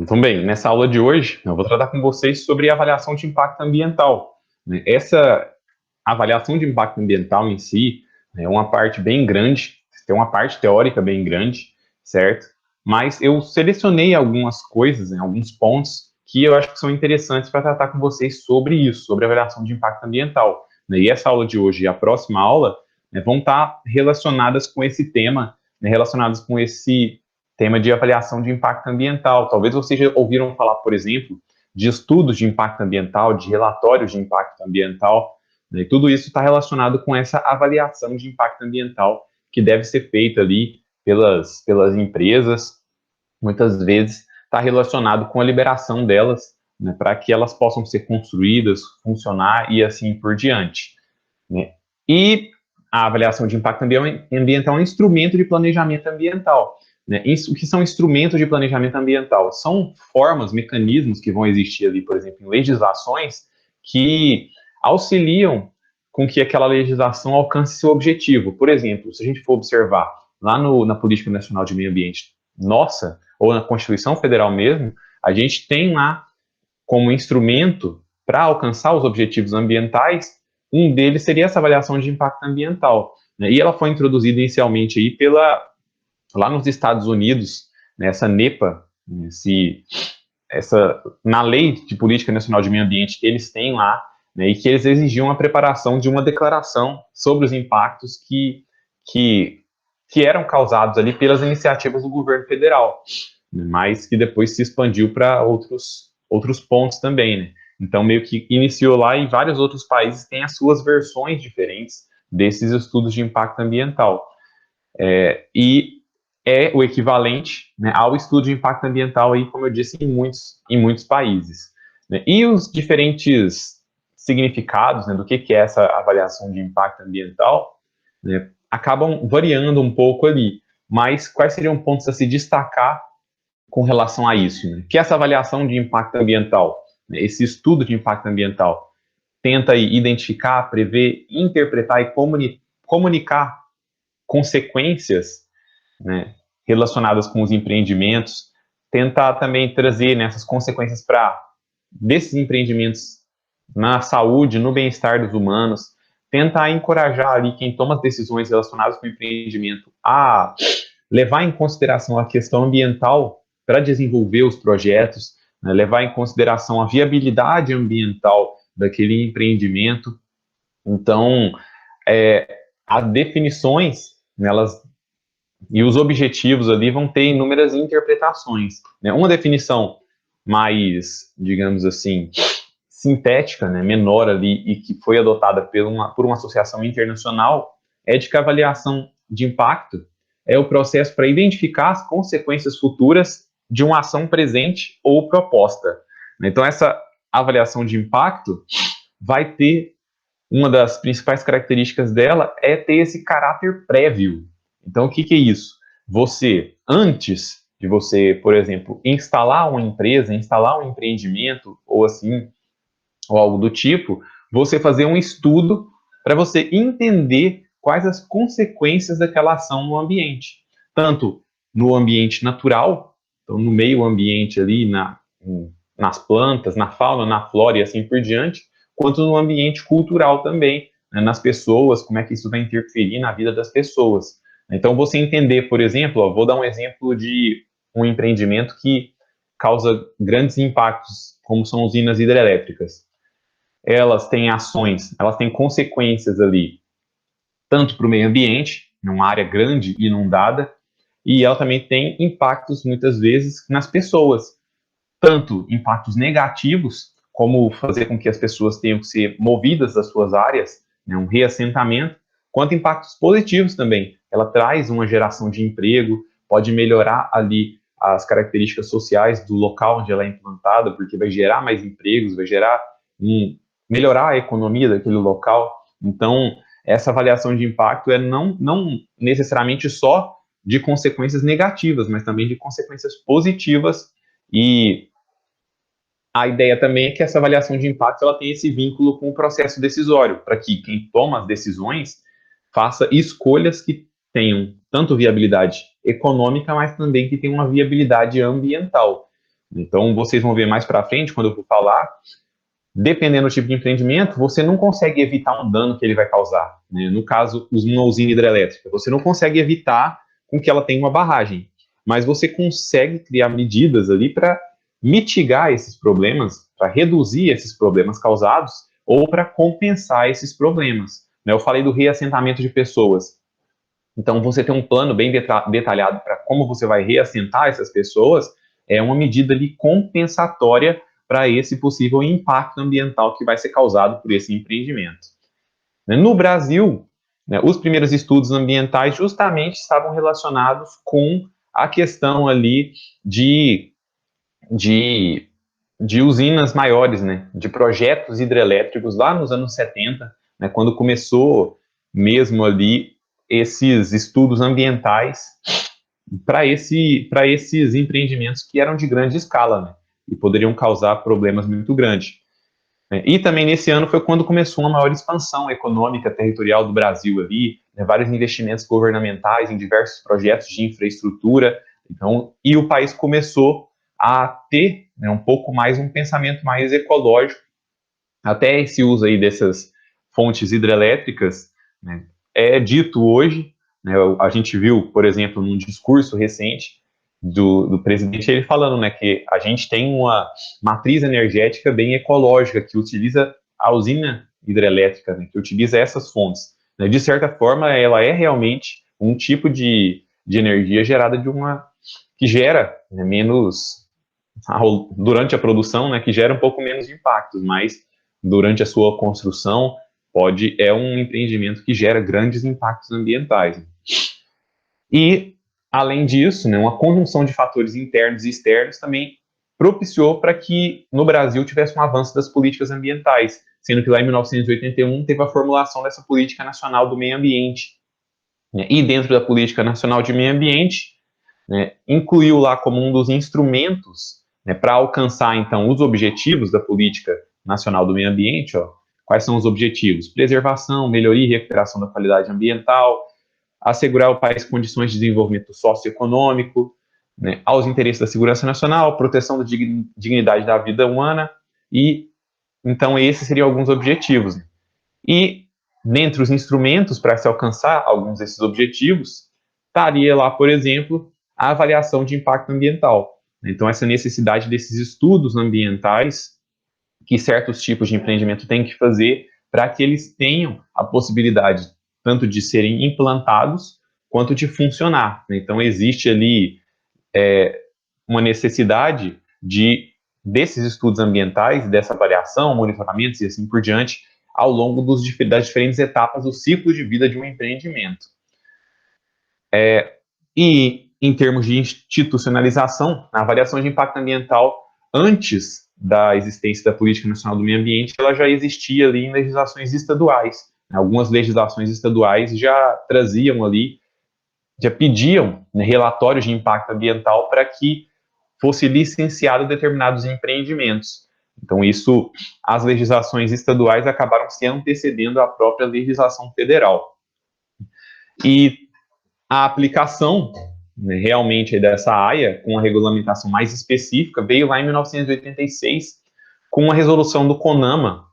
Então, bem, nessa aula de hoje, eu vou tratar com vocês sobre avaliação de impacto ambiental. Essa avaliação de impacto ambiental em si é uma parte bem grande, tem uma parte teórica bem grande, certo? Mas eu selecionei algumas coisas, alguns pontos que eu acho que são interessantes para tratar com vocês sobre isso, sobre avaliação de impacto ambiental. E essa aula de hoje e a próxima aula vão estar relacionadas com esse tema, relacionadas com esse tema de avaliação de impacto ambiental. Talvez vocês já ouviram falar, por exemplo, de estudos de impacto ambiental, de relatórios de impacto ambiental, e tudo isso está relacionado com essa avaliação de impacto ambiental que deve ser feita ali pelas empresas, muitas vezes está relacionado com a liberação delas, para que elas possam ser construídas, funcionar e assim por diante. E a avaliação de impacto ambiental é um instrumento de planejamento ambiental. O que são instrumentos de planejamento ambiental? São formas, mecanismos que vão existir ali, por exemplo, em legislações que auxiliam com que aquela legislação alcance seu objetivo. Por exemplo, se a gente for observar lá na Política Nacional de Meio Ambiente nossa, ou na Constituição Federal mesmo, a gente tem lá como instrumento para alcançar os objetivos ambientais, um deles seria essa avaliação de impacto ambiental. E ela foi introduzida inicialmente aí lá nos Estados Unidos, essa NEPA, na Lei de Política Nacional de Meio Ambiente que eles têm lá, e que eles exigiam a preparação de uma declaração sobre os impactos que eram causados ali pelas iniciativas do governo federal, mas que depois se expandiu para outros pontos também, Então, meio que iniciou lá e vários outros países têm as suas versões diferentes desses estudos de impacto ambiental. E é o equivalente ao estudo de impacto ambiental, aí, como eu disse, em muitos países. E os diferentes significados do que é essa avaliação de impacto ambiental acabam variando um pouco ali. Mas quais seriam pontos a se destacar com relação a isso? Que essa avaliação de impacto ambiental, esse estudo de impacto ambiental, tenta aí identificar, prever, interpretar e comunicar consequências relacionadas com os empreendimentos, tentar também trazer essas consequências desses empreendimentos na saúde, no bem-estar dos humanos, tentar encorajar ali quem toma as decisões relacionadas com o empreendimento a levar em consideração a questão ambiental para desenvolver os projetos, levar em consideração a viabilidade ambiental daquele empreendimento. Então, as definições, elas e os objetivos ali vão ter inúmeras interpretações. Uma definição mais, digamos assim, sintética, menor ali, e que foi adotada por uma associação internacional, é de que a avaliação de impacto é o processo para identificar as consequências futuras de uma ação presente ou proposta. Então, essa avaliação de impacto vai ter, uma das principais características dela é ter esse caráter prévio. Então, o que é isso? Antes de você, por exemplo, instalar uma empresa, instalar um empreendimento, ou assim, ou algo do tipo, você fazer um estudo para você entender quais as consequências daquela ação no ambiente. Tanto no ambiente natural, então no meio ambiente ali, nas plantas, na fauna, na flora e assim por diante, quanto no ambiente cultural também, nas pessoas, como é que isso vai interferir na vida das pessoas. Então, você entender, por exemplo, vou dar um exemplo de um empreendimento que causa grandes impactos, como são usinas hidrelétricas. Elas têm ações, elas têm consequências ali, tanto para o meio ambiente, numa área grande inundada, e ela também tem impactos, muitas vezes, nas pessoas. Tanto impactos negativos, como fazer com que as pessoas tenham que ser movidas das suas áreas, um reassentamento, quanto impactos positivos também. Ela traz uma geração de emprego, pode melhorar ali as características sociais do local onde ela é implantada, porque vai gerar mais empregos, vai melhorar a economia daquele local. Então, essa avaliação de impacto é não necessariamente só de consequências negativas, mas também de consequências positivas. E a ideia também é que essa avaliação de impacto ela tem esse vínculo com o processo decisório, para que quem toma as decisões faça escolhas que tenham tanto viabilidade econômica, mas também que tenham uma viabilidade ambiental. Então, vocês vão ver mais para frente, quando eu vou falar, dependendo do tipo de empreendimento, você não consegue evitar um dano que ele vai causar. Né? No caso, uma usina hidrelétrica, você não consegue evitar com que ela tenha uma barragem, mas você consegue criar medidas ali para mitigar esses problemas, para reduzir esses problemas causados ou para compensar esses problemas. Né? Eu falei do reassentamento de pessoas. Então, você ter um plano bem detalhado para como você vai reassentar essas pessoas é uma medida ali compensatória para esse possível impacto ambiental que vai ser causado por esse empreendimento. No Brasil, né, os primeiros estudos ambientais justamente estavam relacionados com a questão ali de, de, de usinas maiores, né, de projetos hidrelétricos lá nos anos 70, né, quando começou mesmo ali esses estudos ambientais para esses empreendimentos que eram de grande escala, né, e poderiam causar problemas muito grandes. E também nesse ano foi quando começou uma maior expansão econômica territorial do Brasil ali, né, vários investimentos governamentais em diversos projetos de infraestrutura. Então, e o país começou a ter, né, um pouco mais um pensamento mais ecológico. Até esse uso aí dessas fontes hidrelétricas, né, é dito hoje, né, a gente viu, por exemplo, num discurso recente do presidente, ele falando, né, que a gente tem uma matriz energética bem ecológica, que utiliza a usina hidrelétrica, né, que utiliza essas fontes. Né, de certa forma, ela é realmente um tipo de energia gerada que gera, né, menos, durante a produção, né, que gera um pouco menos de impactos, mas durante a sua construção é um empreendimento que gera grandes impactos ambientais. E, além disso, né, uma conjunção de fatores internos e externos também propiciou para que no Brasil tivesse um avanço das políticas ambientais, sendo que lá em 1981 teve a formulação dessa Política Nacional do Meio Ambiente. Né, e dentro da Política Nacional de Meio Ambiente, né, incluiu lá como um dos instrumentos, né, para alcançar, então, os objetivos da Política Nacional do Meio Ambiente. Ó, quais são os objetivos? Preservação, melhoria e recuperação da qualidade ambiental, assegurar ao país condições de desenvolvimento socioeconômico, né, aos interesses da segurança nacional, proteção da dignidade da vida humana, e, então, esses seriam alguns objetivos. Né. E, dentre os instrumentos para se alcançar alguns desses objetivos, estaria lá, por exemplo, a avaliação de impacto ambiental. Então, essa necessidade desses estudos ambientais que certos tipos de empreendimento têm que fazer para que eles tenham a possibilidade tanto de serem implantados quanto de funcionar. Então, existe ali uma necessidade desses estudos ambientais, dessa avaliação, monitoramentos e assim por diante, ao longo das diferentes etapas do ciclo de vida de um empreendimento. E, em termos de institucionalização, a avaliação de impacto ambiental, antes da existência da Política Nacional do Meio Ambiente, ela já existia ali em legislações estaduais. Algumas legislações estaduais já traziam ali, já pediam, né, relatórios de impacto ambiental para que fosse licenciado determinados empreendimentos. Então, as legislações estaduais acabaram se antecedendo à própria legislação federal. E a aplicação, né, realmente dessa AIA, com a regulamentação mais específica, veio lá em 1986, com a resolução do CONAMA,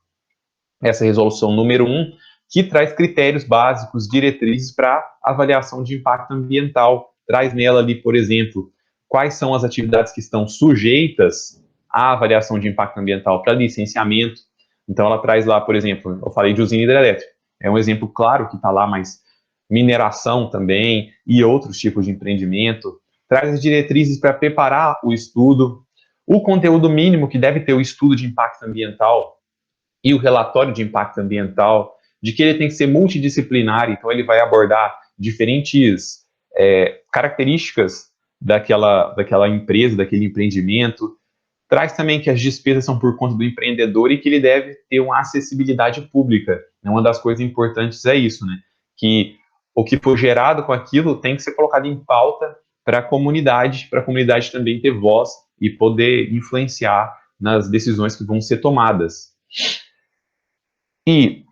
essa resolução número 1, que traz critérios básicos, diretrizes para avaliação de impacto ambiental. Traz nela ali, por exemplo, quais são as atividades que estão sujeitas à avaliação de impacto ambiental para licenciamento. Então, ela traz lá, por exemplo, eu falei de usina hidrelétrica, é um exemplo claro que está lá, mas mineração também e outros tipos de empreendimento. Traz as diretrizes para preparar o estudo, o conteúdo mínimo que deve ter o estudo de impacto ambiental e o relatório de impacto ambiental, de que ele tem que ser multidisciplinar, então ele vai abordar diferentes características daquela empresa, daquele empreendimento. Traz também que as despesas são por conta do empreendedor e que ele deve ter uma acessibilidade pública. Uma das coisas importantes é isso, né? Que o que for gerado com aquilo tem que ser colocado em pauta para a comunidade também ter voz e poder influenciar nas decisões que vão ser tomadas. E,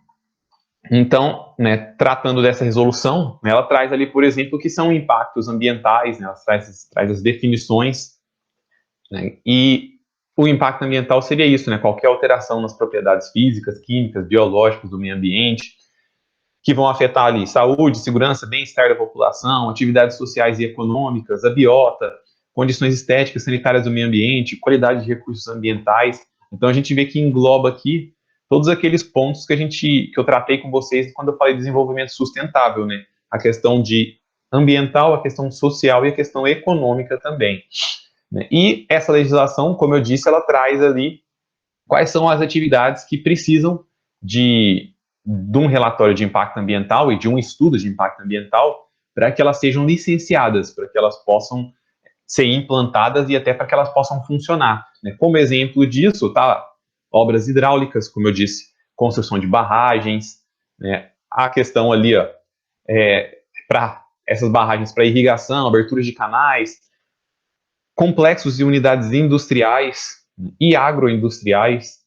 então, né, tratando dessa resolução, né, ela traz ali, por exemplo, o que são impactos ambientais, né, ela traz as definições né? E o impacto ambiental seria isso, né? Qualquer alteração nas propriedades físicas, químicas, biológicas do meio ambiente, que vão afetar ali saúde, segurança, bem-estar da população, atividades sociais e econômicas, a biota, condições estéticas, sanitárias do meio ambiente, qualidade de recursos ambientais. Então a gente vê que engloba aqui todos aqueles pontos que eu tratei com vocês quando eu falei de desenvolvimento sustentável, né? A questão de ambiental, a questão social e a questão econômica também, né? E essa legislação, como eu disse, ela traz ali quais são as atividades que precisam de um relatório de impacto ambiental e de um estudo de impacto ambiental para que elas sejam licenciadas, para que elas possam ser implantadas e até para que elas possam funcionar, né? Como exemplo disso, tá, obras hidráulicas, como eu disse, construção de barragens, né? A questão ali, ó, para essas barragens para irrigação, abertura de canais, complexos e unidades industriais e agroindustriais,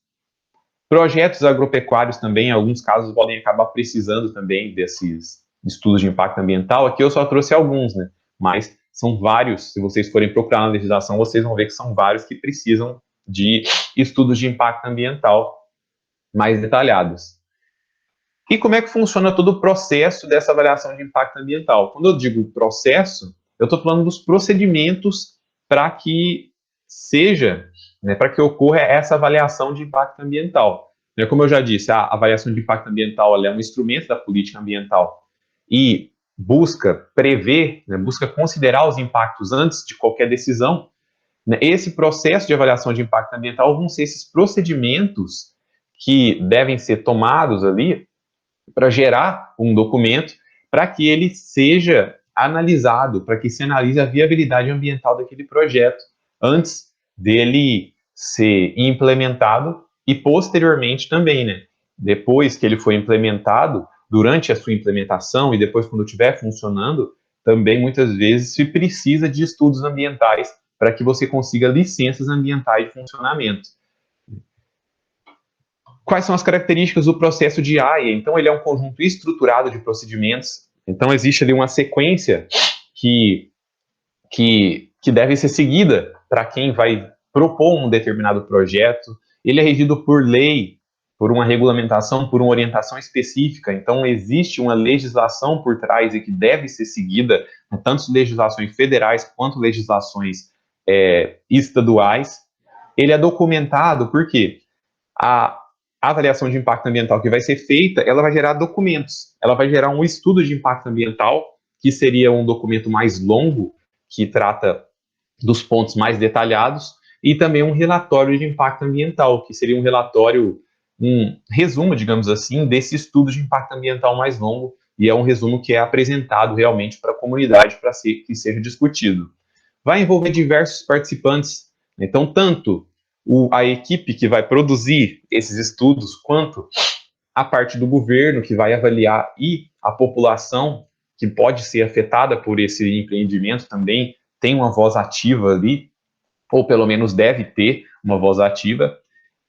projetos agropecuários também, em alguns casos, podem acabar precisando também desses estudos de impacto ambiental. Aqui eu só trouxe alguns, né? Mas são vários, se vocês forem procurar na legislação, vocês vão ver que são vários que precisam de estudos de impacto ambiental mais detalhados. E como é que funciona todo o processo dessa avaliação de impacto ambiental? Quando eu digo processo, eu estou falando dos procedimentos para que seja, né, para que ocorra essa avaliação de impacto ambiental. Como eu já disse, a avaliação de impacto ambiental é um instrumento da política ambiental e busca prever, né, busca considerar os impactos antes de qualquer decisão. Esse processo de avaliação de impacto ambiental vão ser esses procedimentos que devem ser tomados ali para gerar um documento para que ele seja analisado, para que se analise a viabilidade ambiental daquele projeto antes dele ser implementado e posteriormente também, né? Depois que ele foi implementado, durante a sua implementação e depois quando estiver funcionando, também muitas vezes se precisa de estudos ambientais para que você consiga licenças ambientais de funcionamento. Quais são as características do processo de AIA? Então, ele é um conjunto estruturado de procedimentos. Então, existe ali uma sequência que, que deve ser seguida para quem vai propor um determinado projeto. Ele é regido por lei, por uma regulamentação, por uma orientação específica. Então, existe uma legislação por trás e que deve ser seguida, tanto legislações federais quanto legislações estaduais. Ele é documentado porque a avaliação de impacto ambiental que vai ser feita, ela vai gerar documentos, ela vai gerar um estudo de impacto ambiental, que seria um documento mais longo, que trata dos pontos mais detalhados, e também um relatório de impacto ambiental, que seria um relatório, um resumo, digamos assim, desse estudo de impacto ambiental mais longo, e é um resumo que é apresentado realmente para a comunidade para que seja discutido. Vai envolver diversos participantes, então, tanto a equipe que vai produzir esses estudos, quanto a parte do governo que vai avaliar e a população que pode ser afetada por esse empreendimento também tem uma voz ativa ali, ou pelo menos deve ter uma voz ativa,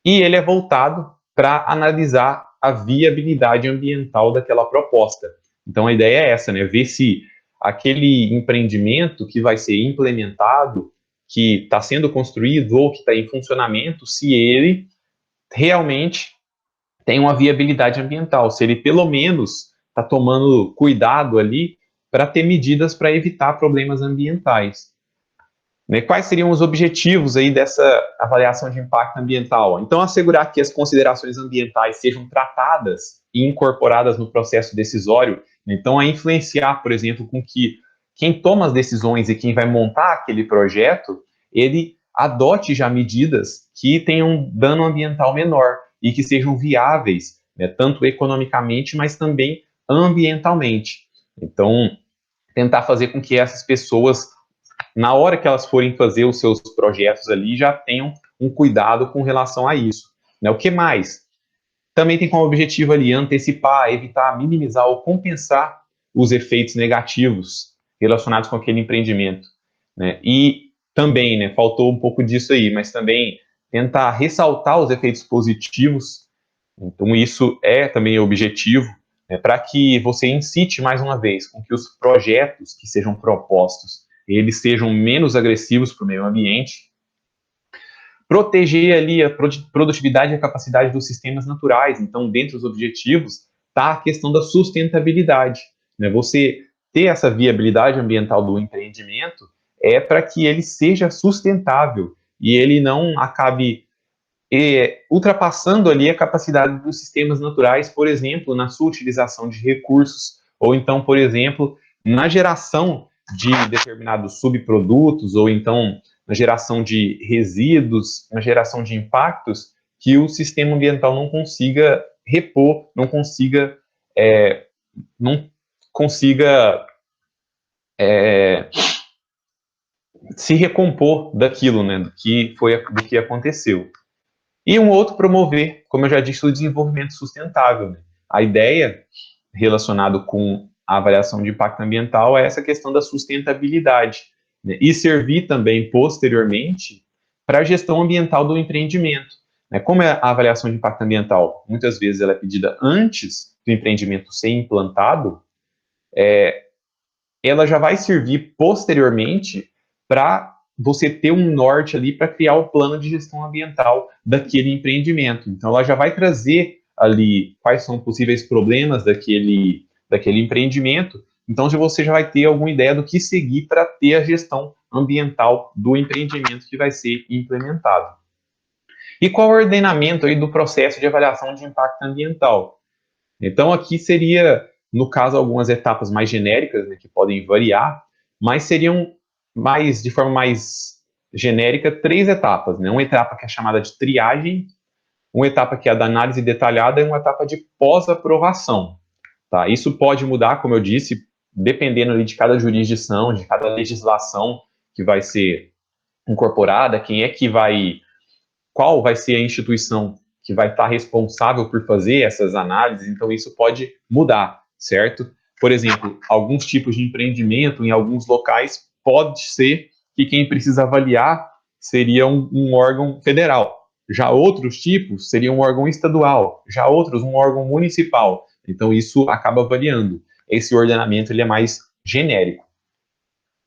e ele é voltado para analisar a viabilidade ambiental daquela proposta. Então a ideia é essa, né? Ver se aquele empreendimento que vai ser implementado, que está sendo construído ou que está em funcionamento, se ele realmente tem uma viabilidade ambiental, se ele pelo menos está tomando cuidado ali para ter medidas para evitar problemas ambientais. Né? Quais seriam os objetivos aí dessa avaliação de impacto ambiental? Então, assegurar que as considerações ambientais sejam tratadas e incorporadas no processo decisório, então a influenciar, por exemplo, com que quem toma as decisões e quem vai montar aquele projeto, ele adote já medidas que tenham um dano ambiental menor e que sejam viáveis, né, tanto economicamente, mas também ambientalmente. Então, tentar fazer com que essas pessoas, na hora que elas forem fazer os seus projetos ali, já tenham um cuidado com relação a isso. Né? O que mais? Também tem como objetivo ali antecipar, evitar, minimizar ou compensar os efeitos negativos relacionados com aquele empreendimento. Né? E também, né, faltou um pouco disso aí, mas também tentar ressaltar os efeitos positivos. Então, isso é também objetivo, né, para que você incite mais uma vez com que os projetos que sejam propostos eles sejam menos agressivos para o meio ambiente, proteger ali a produtividade e a capacidade dos sistemas naturais. Então, dentre os objetivos, está a questão da sustentabilidade, né? Você ter essa viabilidade ambiental do empreendimento é para que ele seja sustentável e ele não acabe ultrapassando ali a capacidade dos sistemas naturais, por exemplo, na sua utilização de recursos, ou então, por exemplo, na geração de determinados subprodutos, ou então na geração de resíduos, na geração de impactos, que o sistema ambiental não consiga repor, não consiga se recompor daquilo, né, do que aconteceu. E um outro, promover, como eu já disse, o desenvolvimento sustentável, né? A ideia relacionada com a avaliação de impacto ambiental é essa questão da sustentabilidade, né? E servir também, posteriormente, para a gestão ambiental do empreendimento, né? Como é a avaliação de impacto ambiental? Muitas vezes ela é pedida antes do empreendimento ser implantado, ela já vai servir posteriormente para você ter um norte ali para criar o plano de gestão ambiental daquele empreendimento. Então, ela já vai trazer ali quais são possíveis problemas daquele empreendimento. Então, você já vai ter alguma ideia do que seguir para ter a gestão ambiental do empreendimento que vai ser implementado. E qual o ordenamento aí do processo de avaliação de impacto ambiental? Então, aqui seria, no caso, algumas etapas mais genéricas, né, que podem variar, mas seriam de forma mais genérica, 3 etapas, né? Uma etapa que é chamada de triagem, uma etapa que é a da análise detalhada e uma etapa de pós-aprovação, tá? Isso pode mudar, como eu disse, dependendo ali de cada jurisdição, de cada legislação que vai ser incorporada, qual vai ser a instituição que vai estar responsável por fazer essas análises, então isso pode mudar, certo? Por exemplo, alguns tipos de empreendimento em alguns locais pode ser que quem precisa avaliar seria um órgão federal, já outros tipos seriam um órgão estadual, já outros um órgão municipal, então isso acaba variando. Esse ordenamento ele é mais genérico.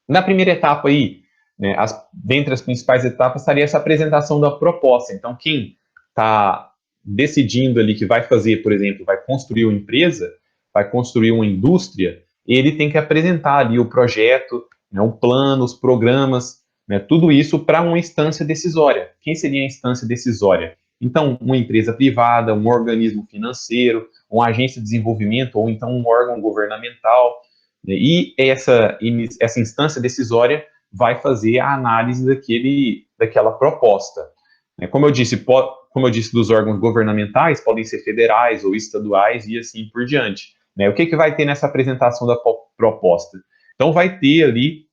Na primeira etapa aí, né, dentre as principais etapas, estaria essa apresentação da proposta. Então, quem está decidindo ali que vai fazer, por exemplo, vai construir uma empresa, vai construir uma indústria, ele tem que apresentar ali o projeto, né, o plano, os programas, né, tudo isso para uma instância decisória. Quem seria a instância decisória? Então, uma empresa privada, um organismo financeiro, uma agência de desenvolvimento, ou então um órgão governamental, né, e essa instância decisória vai fazer a análise daquela proposta. Como eu disse, dos órgãos governamentais, podem ser federais ou estaduais e assim por diante. O que vai ter nessa apresentação da proposta? Então, vai ter ali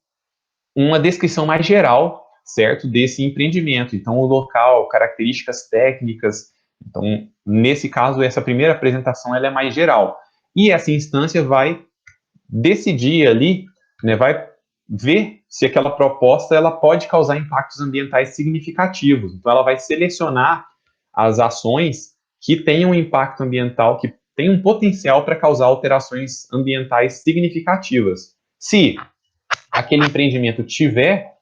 uma descrição mais geral, certo, desse empreendimento. Então, o local, características técnicas. Então, nesse caso, essa primeira apresentação ela é mais geral. E essa instância vai decidir ali, né, vai ver se aquela proposta ela pode causar impactos ambientais significativos. Então, ela vai selecionar as ações que tenham um impacto ambiental, que tem um potencial para causar alterações ambientais significativas. Se aquele empreendimento tiver,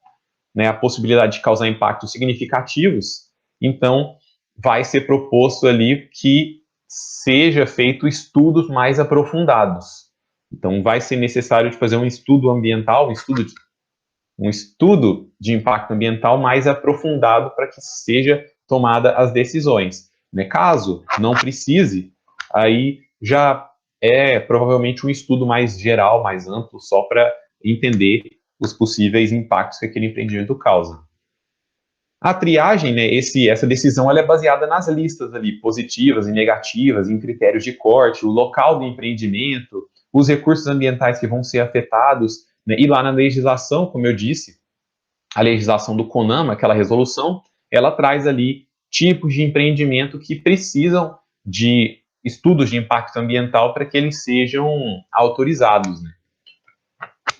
né, a possibilidade de causar impactos significativos, então vai ser proposto ali que seja feito estudos mais aprofundados. Então, vai ser necessário de fazer um estudo ambiental, um estudo de impacto ambiental mais aprofundado para que seja tomada as decisões. Caso não precise, aí já é provavelmente um estudo mais geral, mais amplo, só para entender os possíveis impactos que aquele empreendimento causa. A triagem, né, essa decisão ela é baseada nas listas ali, positivas e negativas, em critérios de corte, o local do empreendimento, os recursos ambientais que vão ser afetados, né, e lá na legislação, como eu disse, a legislação do CONAMA, aquela resolução, ela traz ali tipos de empreendimento que precisam de estudos de impacto ambiental para que eles sejam autorizados, né?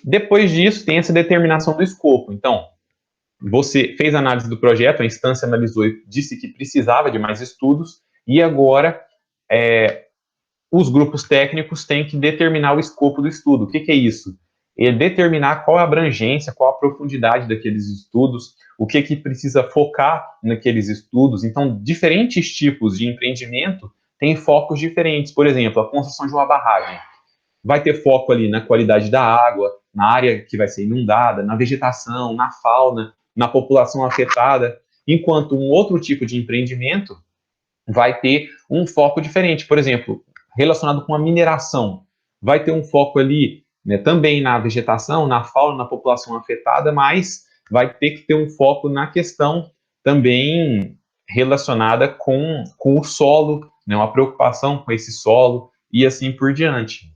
Depois disso, tem essa determinação do escopo. Então, você fez a análise do projeto, a instância analisou e disse que precisava de mais estudos, e agora os grupos técnicos têm que determinar o escopo do estudo. O que é isso? determinar qual a abrangência, qual a profundidade daqueles estudos, o que precisa focar naqueles estudos. Então, diferentes tipos de empreendimento têm focos diferentes. Por exemplo, a construção de uma barragem vai ter foco ali na qualidade da água, na área que vai ser inundada, na vegetação, na fauna, na população afetada, enquanto um outro tipo de empreendimento vai ter um foco diferente. Por exemplo, relacionado com a mineração, vai ter um foco ali, né, também na vegetação, na fauna, na população afetada, mas vai ter que ter um foco na questão também relacionada com o solo, né, uma preocupação com esse solo e assim por diante.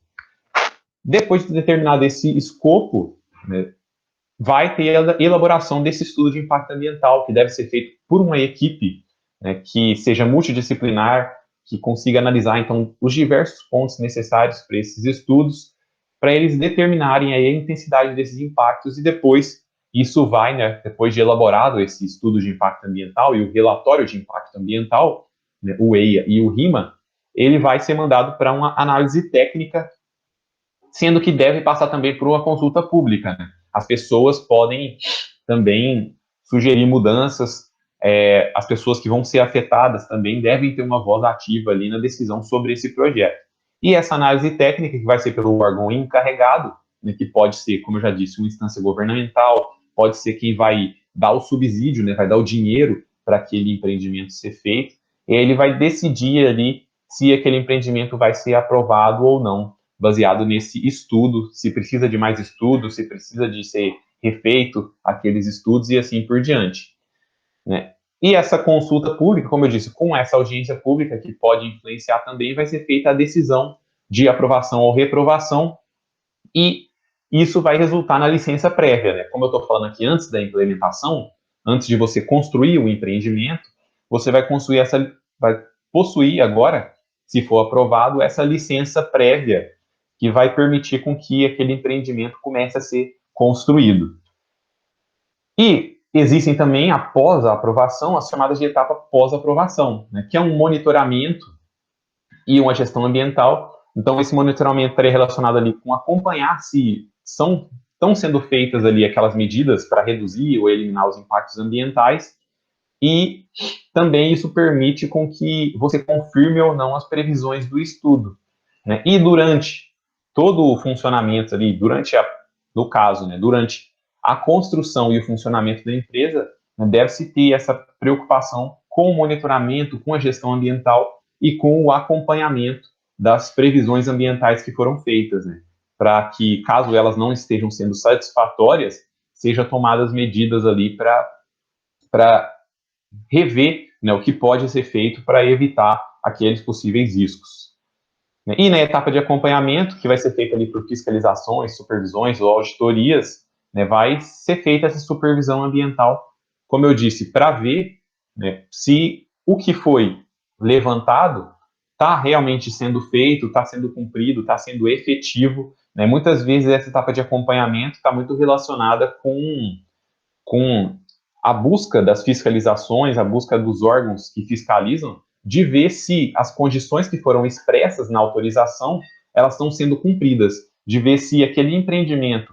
Depois de determinado esse escopo, né, vai ter a elaboração desse estudo de impacto ambiental, que deve ser feito por uma equipe, né, que seja multidisciplinar, que consiga analisar, então, os diversos pontos necessários para esses estudos, para eles determinarem aí a intensidade desses impactos, e depois, isso vai, né, depois de elaborado esse estudo de impacto ambiental e o relatório de impacto ambiental, né, o EIA e o RIMA, ele vai ser mandado para uma análise técnica, sendo que deve passar também por uma consulta pública, né? As pessoas podem também sugerir mudanças, as pessoas que vão ser afetadas também devem ter uma voz ativa ali na decisão sobre esse projeto. E essa análise técnica, que vai ser pelo órgão encarregado, né, que pode ser, como eu já disse, uma instância governamental, pode ser quem vai dar o subsídio, né, vai dar o dinheiro para aquele empreendimento ser feito, e ele vai decidir ali se aquele empreendimento vai ser aprovado ou não, baseado nesse estudo, se precisa de mais estudos, se precisa de ser refeito aqueles estudos e assim por diante, né? E essa consulta pública, como eu disse, com essa audiência pública, que pode influenciar também, vai ser feita a decisão de aprovação ou reprovação, e isso vai resultar na licença prévia, né? Como eu estou falando aqui, antes da implementação, antes de você construir o empreendimento, você vai possuir agora, se for aprovado, essa licença prévia, que vai permitir com que aquele empreendimento comece a ser construído. E existem também, após a aprovação, as chamadas de etapa pós-aprovação, né, que é um monitoramento e uma gestão ambiental. Então, esse monitoramento estaria relacionado ali com acompanhar se estão sendo feitas ali aquelas medidas para reduzir ou eliminar os impactos ambientais, e também isso permite com que você confirme ou não as previsões do estudo, né? E durante todo o funcionamento ali, no caso, né, durante a construção e o funcionamento da empresa, né, deve-se ter essa preocupação com o monitoramento, com a gestão ambiental e com o acompanhamento das previsões ambientais que foram feitas, né, para que, caso elas não estejam sendo satisfatórias, sejam tomadas medidas ali para rever, né, o que pode ser feito para evitar aqueles possíveis riscos. E na etapa de acompanhamento, que vai ser feita ali por fiscalizações, supervisões ou auditorias, né, vai ser feita essa supervisão ambiental, como eu disse, para ver, né, se o que foi levantado está realmente sendo feito, está sendo cumprido, está sendo efetivo, né? Muitas vezes essa etapa de acompanhamento está muito relacionada com a busca das fiscalizações, a busca dos órgãos que fiscalizam, de ver se as condições que foram expressas na autorização, elas estão sendo cumpridas, de ver se aquele empreendimento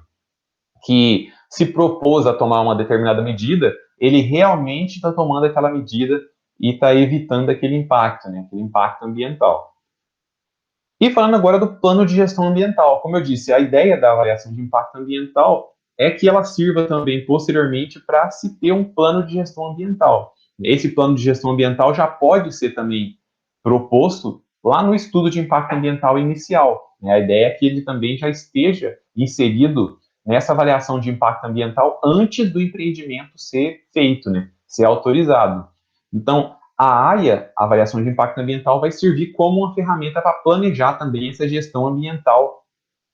que se propôs a tomar uma determinada medida, ele realmente está tomando aquela medida e está evitando aquele impacto, né, aquele impacto ambiental. E falando agora do plano de gestão ambiental, como eu disse, a ideia da avaliação de impacto ambiental é que ela sirva também posteriormente para se ter um plano de gestão ambiental. Esse plano de gestão ambiental já pode ser também proposto lá no estudo de impacto ambiental inicial. A ideia é que ele também já esteja inserido nessa avaliação de impacto ambiental antes do empreendimento ser feito, né, ser autorizado. Então, a AIA, a avaliação de impacto ambiental, vai servir como uma ferramenta para planejar também essa gestão ambiental,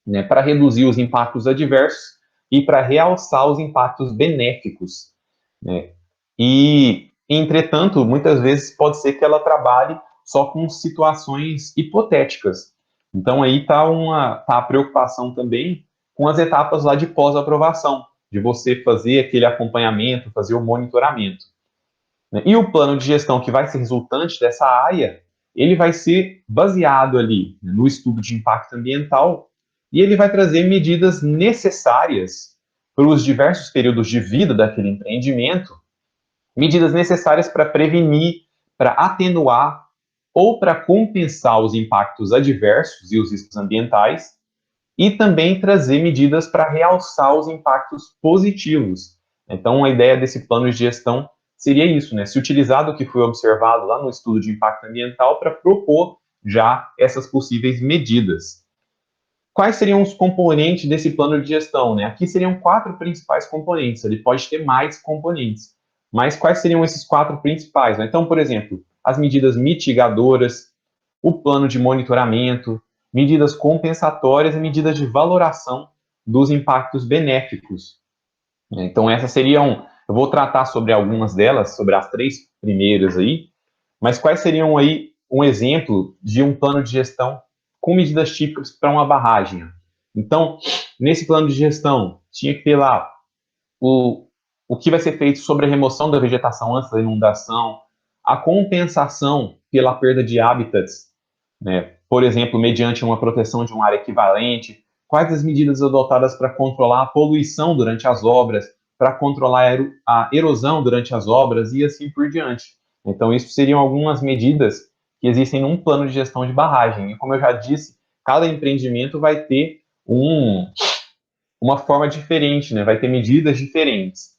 né, para reduzir os impactos adversos e para realçar os impactos benéficos, né? E, entretanto, muitas vezes pode ser que ela trabalhe só com situações hipotéticas. Então, aí está a preocupação também com as etapas lá de pós-aprovação, de você fazer aquele acompanhamento, fazer o monitoramento. E o plano de gestão que vai ser resultante dessa AIA, ele vai ser baseado ali, né, no estudo de impacto ambiental, e ele vai trazer medidas necessárias para os diversos períodos de vida daquele empreendimento, medidas necessárias para prevenir, para atenuar ou para compensar os impactos adversos e os riscos ambientais, e também trazer medidas para realçar os impactos positivos. Então, a ideia desse plano de gestão seria isso, né? Se utilizar do que foi observado lá no estudo de impacto ambiental para propor já essas possíveis medidas. Quais seriam os componentes desse plano de gestão, né? Aqui seriam 4 principais componentes, ele pode ter mais componentes, mas quais seriam esses 4 principais, né? Então, por exemplo, as medidas mitigadoras, o plano de monitoramento, medidas compensatórias e medidas de valoração dos impactos benéficos. Então, essas seriam, eu vou tratar sobre algumas delas, sobre as 3 primeiras aí, mas quais seriam aí um exemplo de um plano de gestão com medidas típicas para uma barragem? Então, nesse plano de gestão, tinha que ter lá o que vai ser feito sobre a remoção da vegetação antes da inundação, a compensação pela perda de hábitats, né? Por exemplo, mediante uma proteção de uma área equivalente, quais as medidas adotadas para controlar a poluição durante as obras, para controlar a erosão durante as obras e assim por diante. Então, isso seriam algumas medidas que existem num plano de gestão de barragem. E como eu já disse, cada empreendimento vai ter uma forma diferente, né? Vai ter medidas diferentes.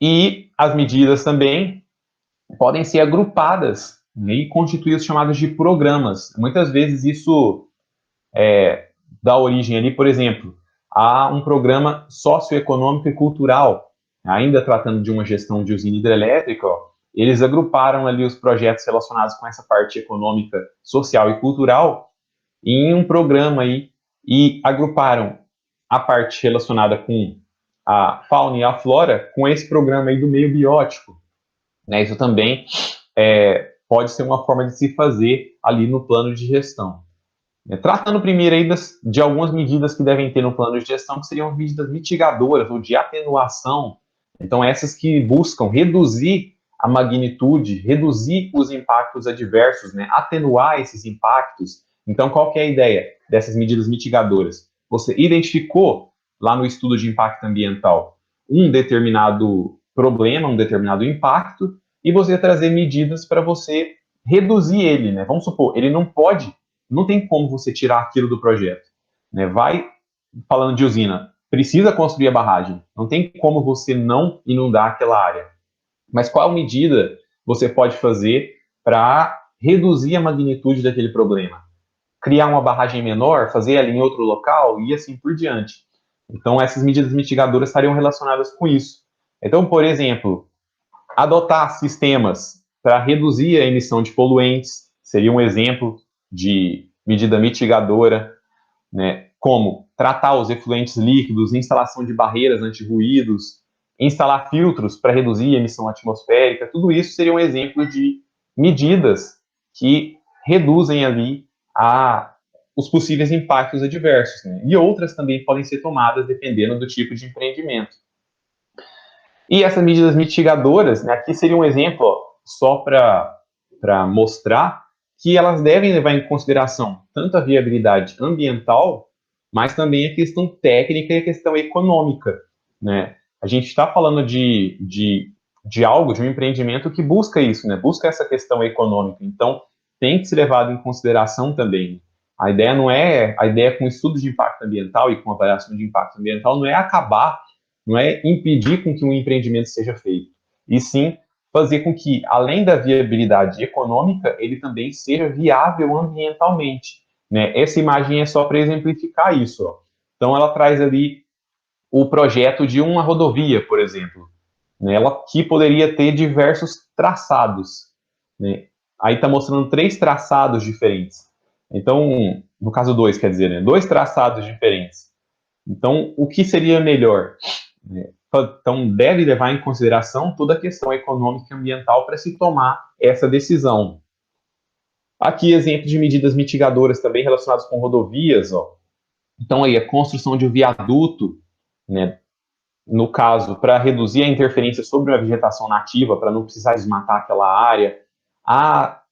E as medidas também podem ser agrupadas, né, e constituir os chamados de programas. Muitas vezes isso dá origem ali, por exemplo, a um programa socioeconômico e cultural. Ainda tratando de uma gestão de usina hidrelétrica, ó, eles agruparam ali os projetos relacionados com essa parte econômica, social e cultural em um programa aí e agruparam a parte relacionada com a fauna e a flora com esse programa aí do meio biótico, né? Isso também pode ser uma forma de se fazer ali no plano de gestão. Tratando primeiro aí de algumas medidas que devem ter no plano de gestão, que seriam medidas mitigadoras ou de atenuação. Então, essas que buscam reduzir a magnitude, reduzir os impactos adversos, né? Atenuar esses impactos. Então, qual que é a ideia dessas medidas mitigadoras? Você identificou lá no estudo de impacto ambiental um determinado problema, um determinado impacto, e você trazer medidas para você reduzir ele, né? Vamos supor, ele não tem como você tirar aquilo do projeto, né? Vai, falando de usina, precisa construir a barragem, não tem como você não inundar aquela área. Mas qual medida você pode fazer para reduzir a magnitude daquele problema? Criar uma barragem menor, fazer ela em outro local e assim por diante. Então, essas medidas mitigadoras estariam relacionadas com isso. Então, por exemplo, adotar sistemas para reduzir a emissão de poluentes seria um exemplo de medida mitigadora, né? Como tratar os efluentes líquidos, instalação de barreiras anti-ruídos, instalar filtros para reduzir a emissão atmosférica, tudo isso seria um exemplo de medidas que reduzem ali os possíveis impactos adversos, né? E outras também podem ser tomadas dependendo do tipo de empreendimento. E essas medidas mitigadoras, né, aqui seria um exemplo, ó, só para mostrar que elas devem levar em consideração tanto a viabilidade ambiental, mas também a questão técnica e a questão econômica, né? A gente está falando de algo, de um empreendimento que busca isso, né? Busca essa questão econômica. Então, tem que ser levado em consideração também. A ideia com o estudo de impacto ambiental e com a avaliação de impacto ambiental não é acabar, não é impedir com que um empreendimento seja feito, e sim fazer com que, além da viabilidade econômica, ele também seja viável ambientalmente, né? Essa imagem é só para exemplificar isso, ó. Então, ela traz ali o projeto de uma rodovia, por exemplo, né? Ela que poderia ter diversos traçados, né? Aí está mostrando 3 traçados diferentes. Então, no caso 2, quer dizer, né? 2 traçados diferentes. Então, o que seria melhor? Então, deve levar em consideração toda a questão econômica e ambiental para se tomar essa decisão. Aqui, exemplo de medidas mitigadoras também relacionadas com rodovias, ó. Então, aí, a construção de um viaduto, né, no caso, para reduzir a interferência sobre a vegetação nativa, para não precisar desmatar aquela área, a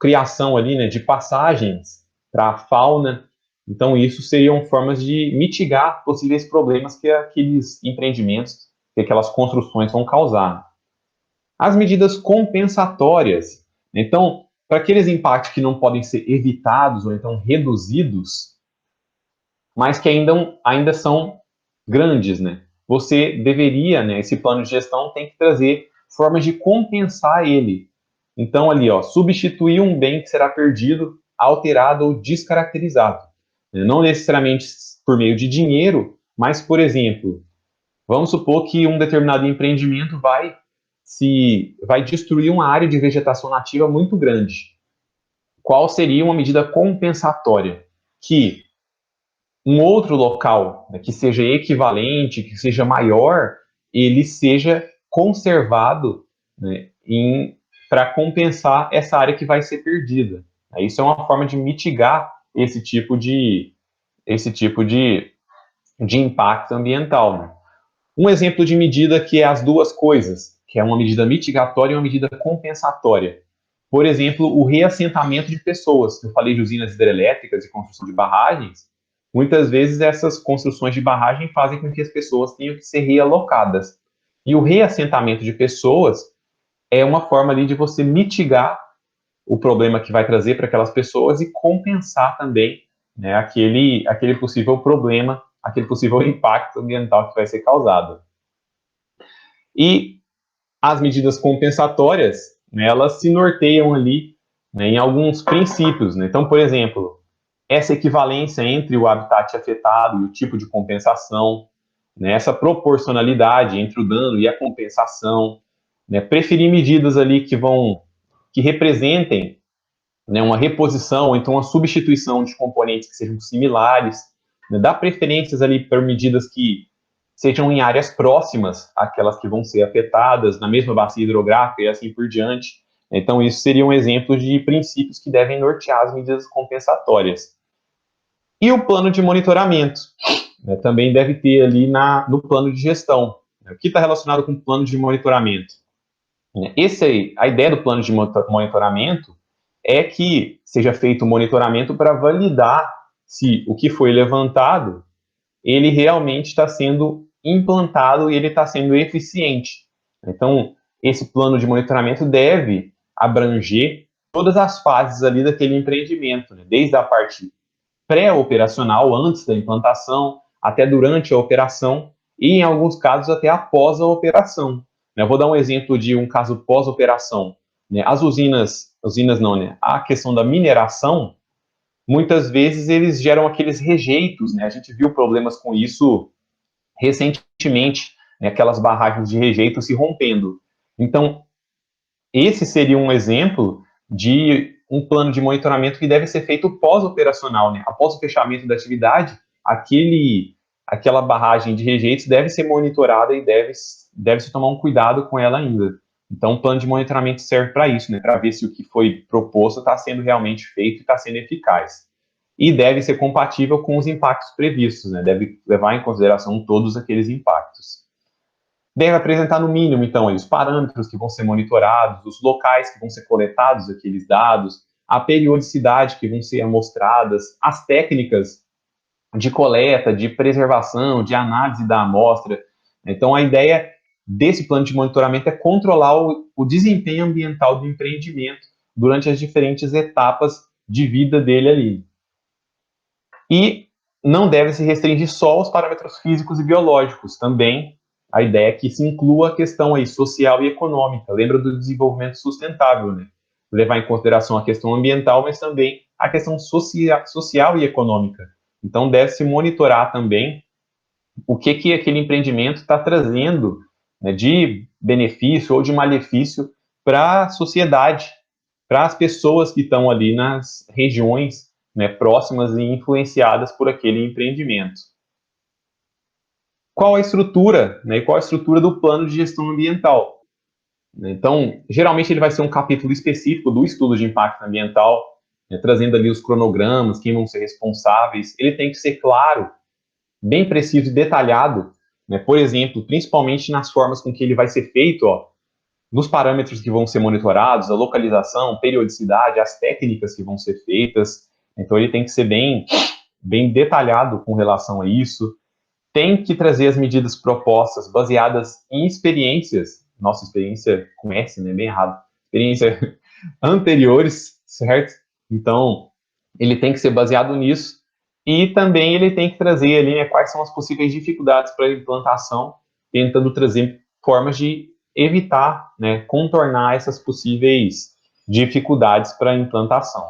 criação ali, né, de passagens para a fauna, Então, isso seriam formas de mitigar possíveis problemas que aqueles empreendimentos, que aquelas construções vão causar. As medidas compensatórias. Então, para aqueles impactos que não podem ser evitados ou então reduzidos, mas que ainda são grandes, né? Você deveria, né, esse plano de gestão tem que trazer formas de compensar ele. Então, ali, ó, substituir um bem que será perdido, alterado ou descaracterizado. Não necessariamente por meio de dinheiro, mas, por exemplo, vamos supor que um determinado empreendimento vai destruir uma área de vegetação nativa muito grande. Qual seria uma medida compensatória? Que um outro local, né, que seja equivalente, que seja maior, ele seja conservado, né, para compensar essa área que vai ser perdida. Isso é uma forma de mitigar esse tipo de impacto ambiental. Né? Um exemplo de medida que é as duas coisas, que é uma medida mitigatória e uma medida compensatória. Por exemplo, o reassentamento de pessoas. Eu falei de usinas hidrelétricas e construção de barragens. Muitas vezes essas construções de barragem fazem com que as pessoas tenham que ser realocadas. E o reassentamento de pessoas é uma forma ali de você mitigar o problema que vai trazer para aquelas pessoas e compensar também, né, aquele possível problema, aquele possível impacto ambiental que vai ser causado. E as medidas compensatórias, né, elas se norteiam ali, né, em alguns princípios. Né? Então, por exemplo, essa equivalência entre o habitat afetado e o tipo de compensação, né, essa proporcionalidade entre o dano e a compensação, né, preferir medidas ali que representem, né, uma reposição ou então uma substituição de componentes que sejam similares, né, dar preferências ali por medidas que sejam em áreas próximas àquelas que vão ser afetadas, na mesma bacia hidrográfica e assim por diante. Então, isso seria um exemplo de princípios que devem nortear as medidas compensatórias. E o plano de monitoramento, né, também deve ter ali no plano de gestão. O que está relacionado com o plano de monitoramento? A ideia do plano de monitoramento é que seja feito o monitoramento para validar se o que foi levantado ele realmente está sendo implantado e ele está sendo eficiente. Então, esse plano de monitoramento deve abranger todas as fases ali daquele empreendimento, né? Desde a parte pré-operacional, antes da implantação, até durante a operação e, em alguns casos, até após a operação. Eu vou dar um exemplo de um caso pós-operação. As usinas não, né? A questão da mineração, muitas vezes eles geram aqueles rejeitos, né? A gente viu problemas com isso recentemente, né? Aquelas barragens de rejeito se rompendo. Então, esse seria um exemplo de um plano de monitoramento que deve ser feito pós-operacional, né? Após o fechamento da atividade, aquela barragem de rejeitos deve ser monitorada e deve-se tomar um cuidado com ela ainda. Então, o plano de monitoramento serve para isso, né? Para ver se o que foi proposto está sendo realmente feito e está sendo eficaz. E deve ser compatível com os impactos previstos, né? Deve levar em consideração todos aqueles impactos. Deve apresentar, no mínimo, então, os parâmetros que vão ser monitorados, os locais que vão ser coletados aqueles dados, a periodicidade que vão ser amostradas, as técnicas de coleta, de preservação, de análise da amostra. Então, a ideia desse plano de monitoramento é controlar o desempenho ambiental do empreendimento durante as diferentes etapas de vida dele ali. E não deve se restringir só aos parâmetros físicos e biológicos, também a ideia é que se inclua a questão aí social e econômica. Lembra do desenvolvimento sustentável, né? Levar em consideração a questão ambiental, mas também a questão social e econômica. Então, deve-se monitorar também o que aquele empreendimento está trazendo, né, de benefício ou de malefício para a sociedade, para as pessoas que estão ali nas regiões, né, próximas e influenciadas por aquele empreendimento. Qual a estrutura, né, e qual a estrutura do plano de gestão ambiental? Então, geralmente ele vai ser um capítulo específico do estudo de impacto ambiental, né, trazendo ali os cronogramas, quem vão ser responsáveis. Ele tem que ser claro, bem preciso e detalhado, né, por exemplo, principalmente nas formas com que ele vai ser feito, ó, nos parâmetros que vão ser monitorados, a localização, periodicidade, as técnicas que vão ser feitas. Então, ele tem que ser bem detalhado com relação a isso. Tem que trazer as medidas propostas baseadas em experiências, nossa experiência com S, né, bem errado, experiência anteriores, certo? Então, ele tem que ser baseado nisso, e também ele tem que trazer ali, né, quais são as possíveis dificuldades para a implantação, tentando trazer formas de evitar, né, contornar essas possíveis dificuldades para a implantação.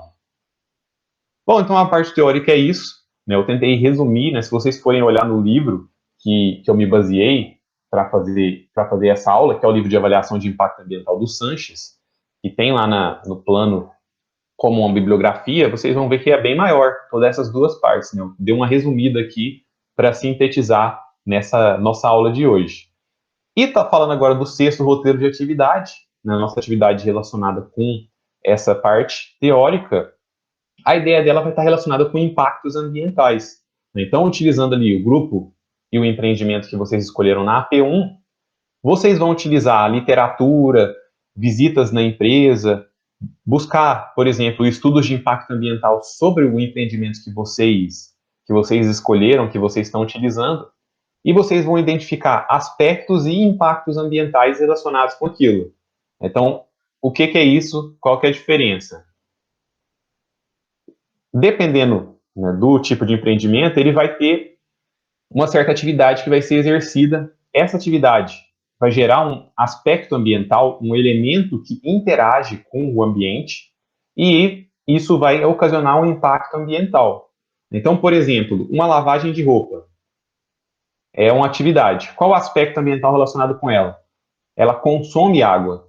Bom, então a parte teórica é isso, né, eu tentei resumir, né, se vocês forem olhar no livro que eu me baseei para fazer essa aula, que é o livro de avaliação de impacto ambiental do Sanches, que tem lá no plano como uma bibliografia, vocês vão ver que é bem maior, todas essas duas partes, né? Eu dei uma resumida aqui para sintetizar nessa nossa aula de hoje. E está falando agora do sexto roteiro de atividade, na nossa atividade relacionada com essa parte teórica. A ideia dela vai estar relacionada com impactos ambientais. Então, utilizando ali o grupo e o empreendimento que vocês escolheram na AP1, vocês vão utilizar a literatura, visitas na empresa, buscar, por exemplo, estudos de impacto ambiental sobre o empreendimento que vocês escolheram, que vocês estão utilizando, e vocês vão identificar aspectos e impactos ambientais relacionados com aquilo. Então, o que é isso? Qual que é a diferença? Dependendo, né, do tipo de empreendimento, ele vai ter uma certa atividade que vai ser exercida. Essa atividade vai gerar um aspecto ambiental, um elemento que interage com o ambiente, e isso vai ocasionar um impacto ambiental. Então, por exemplo, uma lavagem de roupa é uma atividade. Qual o aspecto ambiental relacionado com ela? Ela consome água.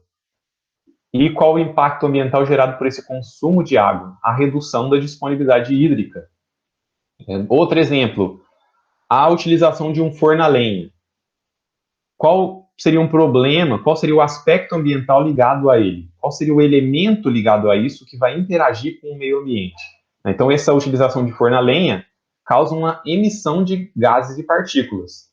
E qual o impacto ambiental gerado por esse consumo de água? A redução da disponibilidade hídrica. Outro exemplo, a utilização de um forno a lenha. Qual seria um problema, qual seria o aspecto ambiental ligado a ele? Qual seria o elemento ligado a isso que vai interagir com o meio ambiente? Então, essa utilização de forno a lenha causa uma emissão de gases e partículas.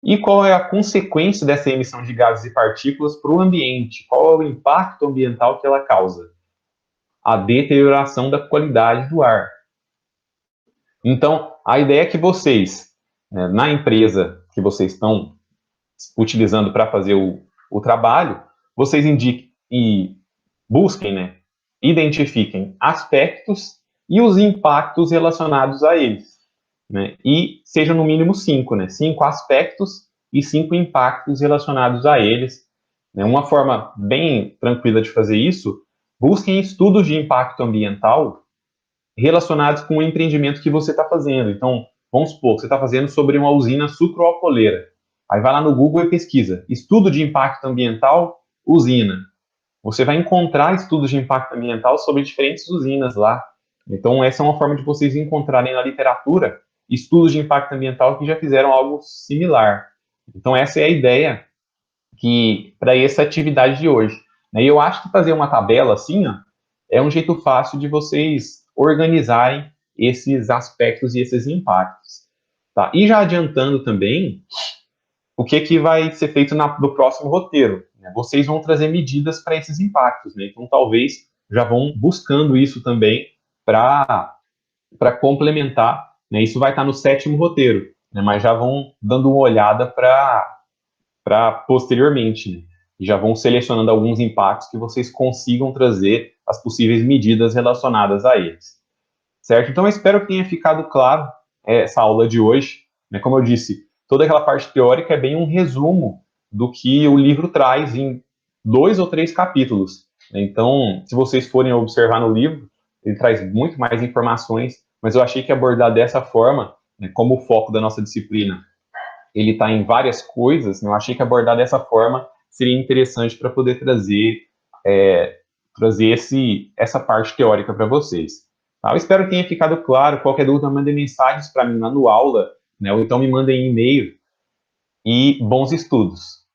E qual é a consequência dessa emissão de gases e partículas para o ambiente? Qual é o impacto ambiental que ela causa? A deterioração da qualidade do ar. Então, a ideia é que vocês, né, na empresa que vocês estão utilizando para fazer o trabalho, vocês indiquem e busquem, né, identifiquem aspectos e os impactos relacionados a eles, né, e sejam no mínimo 5, né, 5 aspectos e 5 impactos relacionados a eles. Né. Uma forma bem tranquila de fazer isso, busquem estudos de impacto ambiental relacionados com o empreendimento que você está fazendo. Então, vamos supor, você está fazendo sobre uma usina sucroalcooleira. Aí vai lá no Google e pesquisa, estudo de impacto ambiental, usina. Você vai encontrar estudos de impacto ambiental sobre diferentes usinas lá. Então, essa é uma forma de vocês encontrarem na literatura estudos de impacto ambiental que já fizeram algo similar. Então, essa é a ideia que para essa atividade de hoje. E eu acho que fazer uma tabela assim, ó, é um jeito fácil de vocês organizarem esses aspectos e esses impactos. Tá? E já adiantando também, o que vai ser feito no próximo roteiro? Né? Vocês vão trazer medidas para esses impactos, né? Então talvez já vão buscando isso também para complementar, né? Isso vai estar no sétimo roteiro, né? Mas já vão dando uma olhada para posteriormente, né? Já vão selecionando alguns impactos que vocês consigam trazer as possíveis medidas relacionadas a eles. Certo? Então eu espero que tenha ficado claro essa aula de hoje, né? Como eu disse, toda aquela parte teórica é bem um resumo do que o livro traz em 2 ou 3 capítulos. Então, se vocês forem observar no livro, ele traz muito mais informações, mas eu achei que abordar dessa forma, né, como o foco da nossa disciplina, ele está em várias coisas, né, eu achei que abordar dessa forma seria interessante para poder trazer essa parte teórica para vocês. Tá? Eu espero que tenha ficado claro. Qualquer dúvida, mandem mensagens para mim lá no aula, né, ou então me mandem e-mail, e bons estudos.